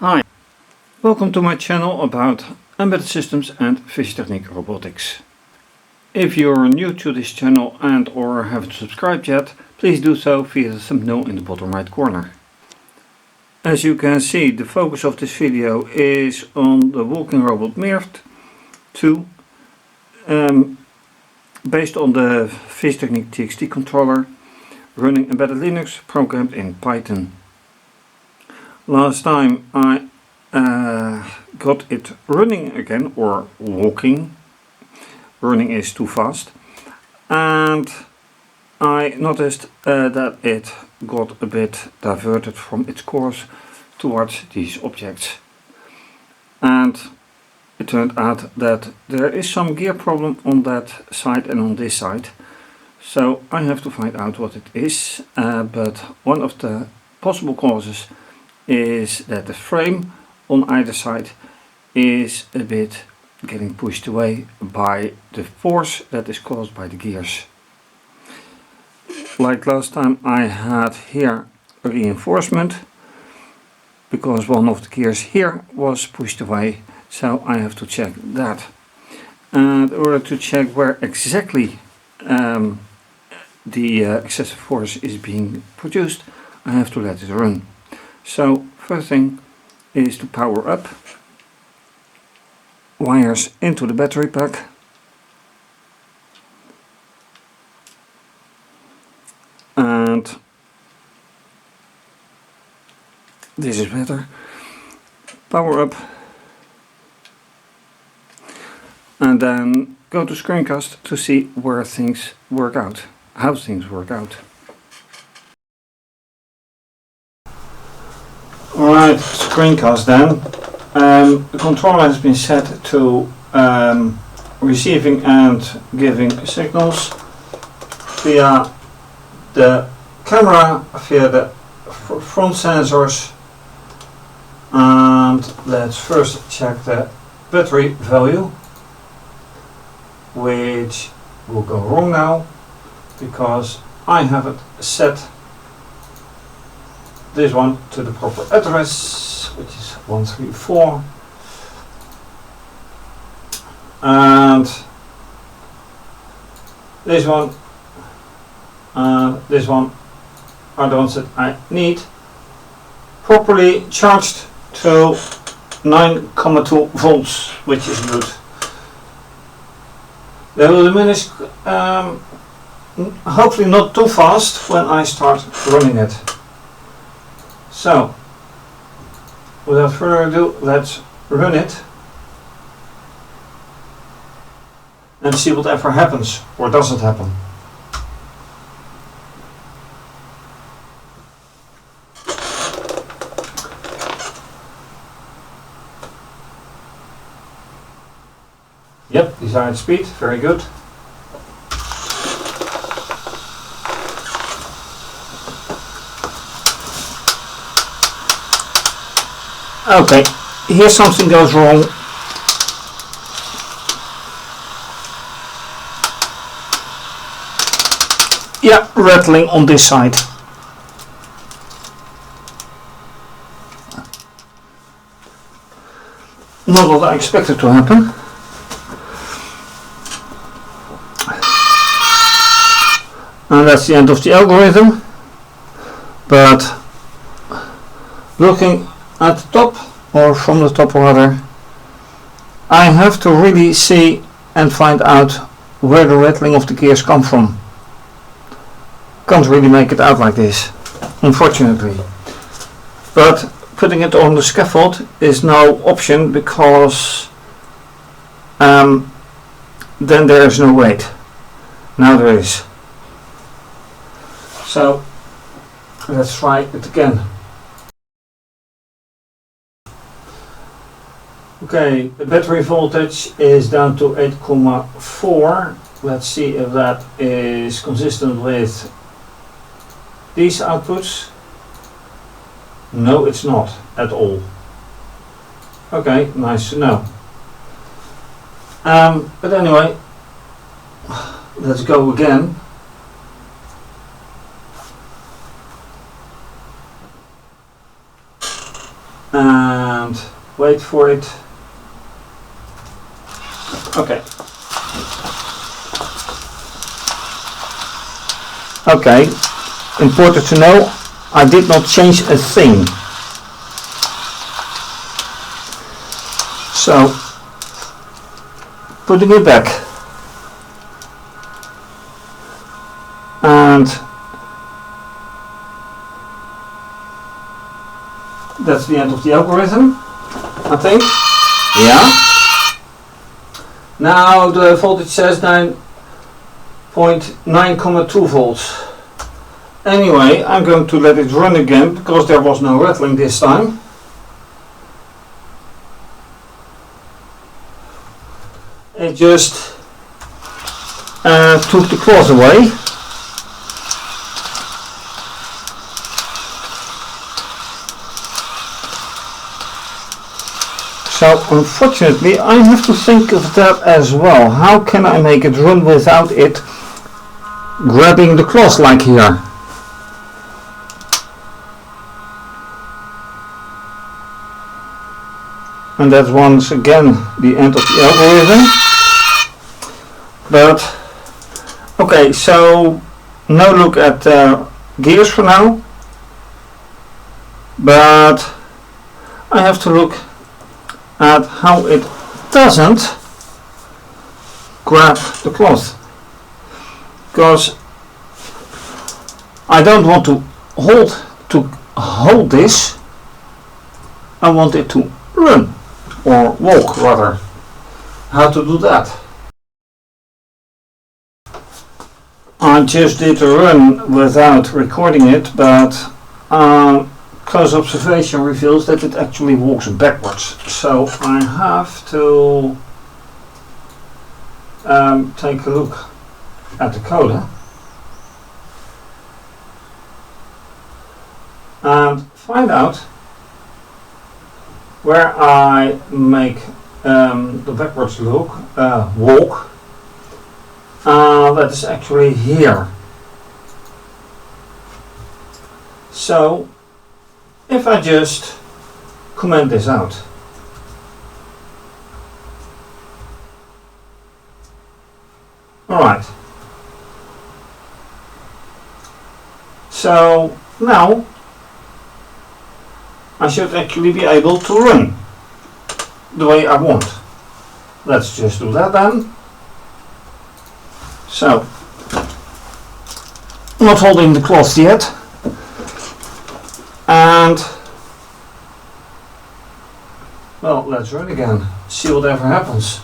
Hi, welcome to my channel about embedded systems and fischertechnik robotics. If you're new to this channel and or haven't subscribed yet, please do so via the thumbnail in the bottom right corner. As you can see, the focus of this video is on the walking robot Mirft2 based on the fischertechnik TXT controller running embedded Linux programmed in Python. Last time I got it running again, or walking. Running is too fast, and I noticed that it got a bit diverted from its course towards these objects, and it turned out that there is some gear problem on that side and on this side, so I have to find out what it is, but one of the possible causes is that the frame on either side is a bit getting pushed away by the force that is caused by the gears. Like last time, I had here a reinforcement because one of the gears here was pushed away, so I have to check that. And in order to check where exactly the excessive force is being produced, I have to let it run. So first thing is to power up, wires into the battery pack, and this is better. Power up, and then go to screencast to see where things work out, how things work out. Alright, screencast then. The controller has been set to receiving and giving signals via the camera, via the front sensors, and let's first check the battery value, which will go wrong now because I have it set this one to the proper address, which is 134, and this one and this one are the ones that I need, properly charged to 9,2 volts, which is good. They will diminish hopefully not too fast when I start running it. So, without further ado, let's run it and see whatever happens or doesn't happen. Yep, desired speed, very good. Okay, here something goes wrong. Yeah, rattling on this side. Not what I expected to happen. And that's the end of the algorithm. But looking at the top, or from the top rather, I have to really see and find out where the rattling of the gears come from. Can't really make it out like this, unfortunately. But putting it on the scaffold is no option because then there is no weight. Now there is. So let's try it again. Okay, the battery voltage is down to 8,4. Let's see if that is consistent with these outputs. No, it's not at all. Okay, nice to know. But anyway, let's go again. and wait for it. Okay. Okay, important to know, I did not change a thing. So, putting it back. And that's the end of the algorithm, I think. Yeah. Now the voltage says 9.9,2 volts. Anyway, I'm going to let it run again because there was no rattling this time. It just took the cloth away. So unfortunately I have to think of that as well. How can I make it run without it grabbing the cloth like here? And that's once again the end of the algorithm. But okay, so no look at gears for now. But I have to look at how it doesn't grab the cloth, because I don't want to hold this. I want it to run, or walk rather. How to do that? I just did a run without recording it, but close observation reveals that it actually walks backwards. So I have to take a look at the code and find out where I make the backwards walk. That is actually here. So if I just comment this out, alright, so now I should actually be able to run the way I want. Let's just do that then. So, not holding the cloth yet. And well, let's run again, see whatever happens.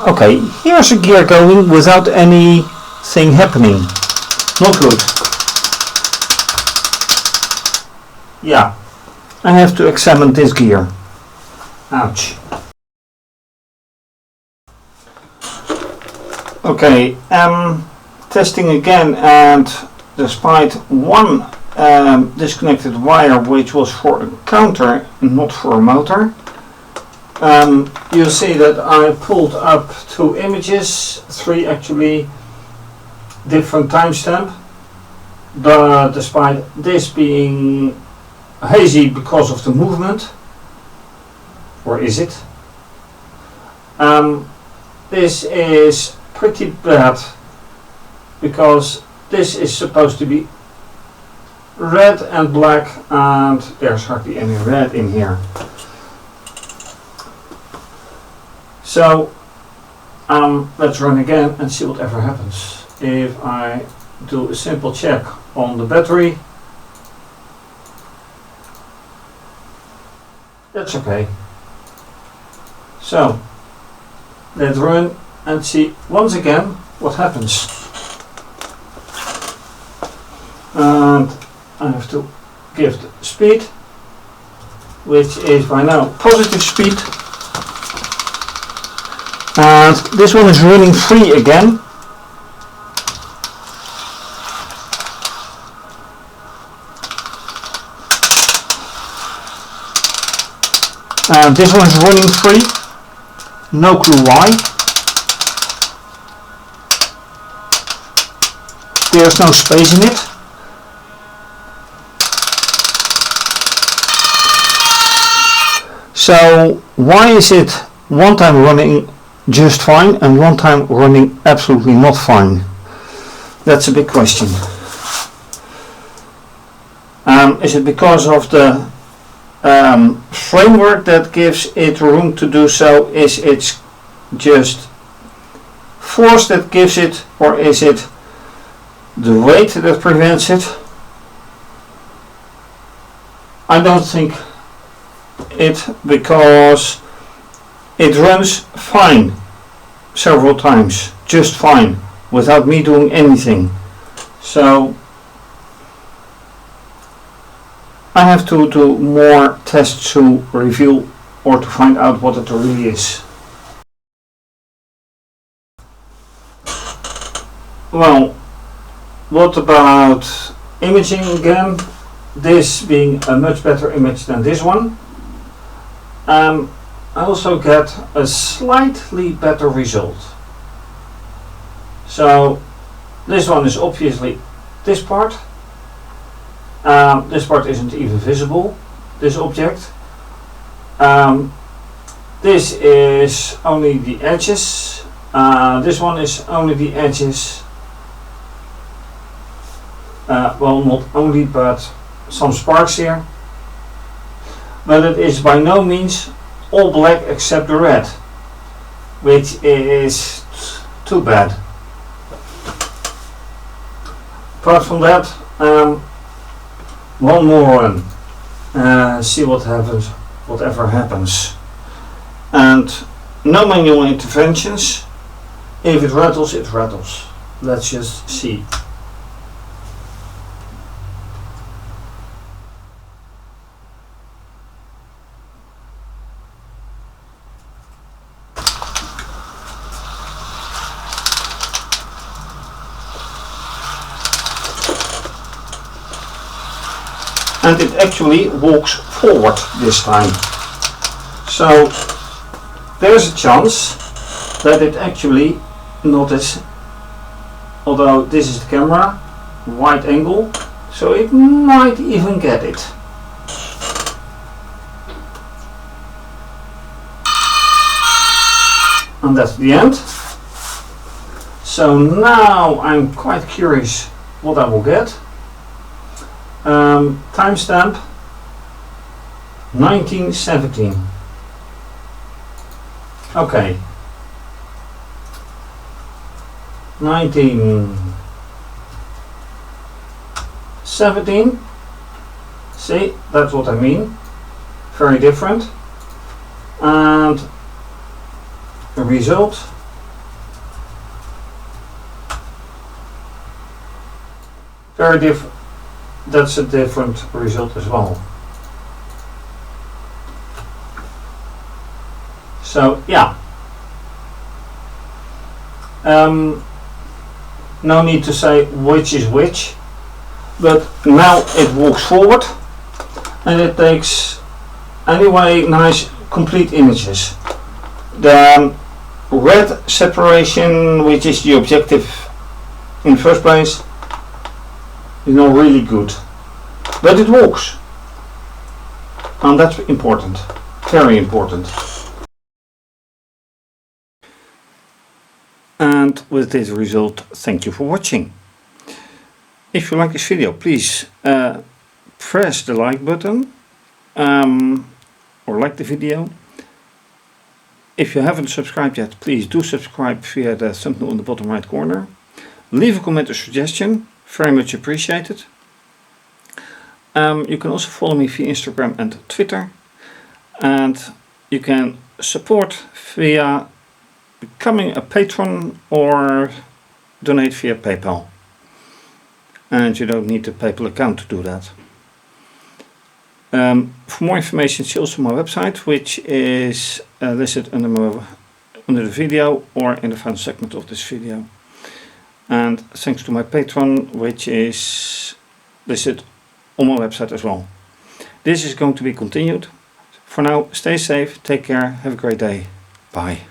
Okay, here's a gear going without anything happening. Not good. Yeah, I have to examine this gear. Ouch. Okay, testing again, and despite one disconnected wire which was for a counter, not for a motor, you'll see that I pulled up 2 images, 3 actually, different timestamp, but despite this being hazy because of the movement, or is it? This is pretty bad because this is supposed to be red and black, and there's hardly any red in here. So let's run again and see whatever happens. If I do a simple check on the battery, that's okay. So let's run and see once again what happens. And I have to give the speed, which is by now positive speed. And this one is running free again. This one is running free, no clue why. There's no space in it. So why is it one time running just fine and one time running absolutely not fine? That's a big question. Is it because of the framework that gives it room to do so? Is it just force that gives it, or is it the weight that prevents it? I don't think it, because it runs fine several times, just fine, without me doing anything. So I have to do more tests to reveal or to find out what it really is. Well, what about imaging again? This being a much better image than this one. I also get a slightly better result. So this one is obviously this part. This part isn't even visible, this object. This is only the edges. This one is only the edges. Well, not only, but some sparks here. But it is by no means all black except the red, which is too bad. Apart from that, one more run, see what happens, whatever happens. And no manual interventions. If it rattles, it rattles. Let's just see. And it actually walks forward this time. So there's a chance that it actually notices, although this is the camera, wide angle, so it might even get it. And that's the end. So now I'm quite curious what I will get. Timestamp 1917. Okay. 1917. See, that's what I mean. Very different. And the result. Very different. That's a different result as well. So yeah, no need to say which is which, but now it walks forward and it takes anyway nice complete images. The red separation, which is the objective in the first place, is not really good, but it works, and that's important, very important. And with this result, thank you for watching. If you like this video, please press the like button or like the video. If you haven't subscribed yet, please do subscribe via the thumbnail in the bottom right corner. Leave a comment or suggestion. Very much appreciated. You can also follow me via Instagram and Twitter, and you can support via becoming a patron or donate via PayPal, and you don't need a PayPal account to do that. For more information, see also my website, which is listed under the video or in the final segment of this video. And thanks to my Patreon, which is listed on my website as well. This is going to be continued For now, stay safe, take care, have a great day. Bye.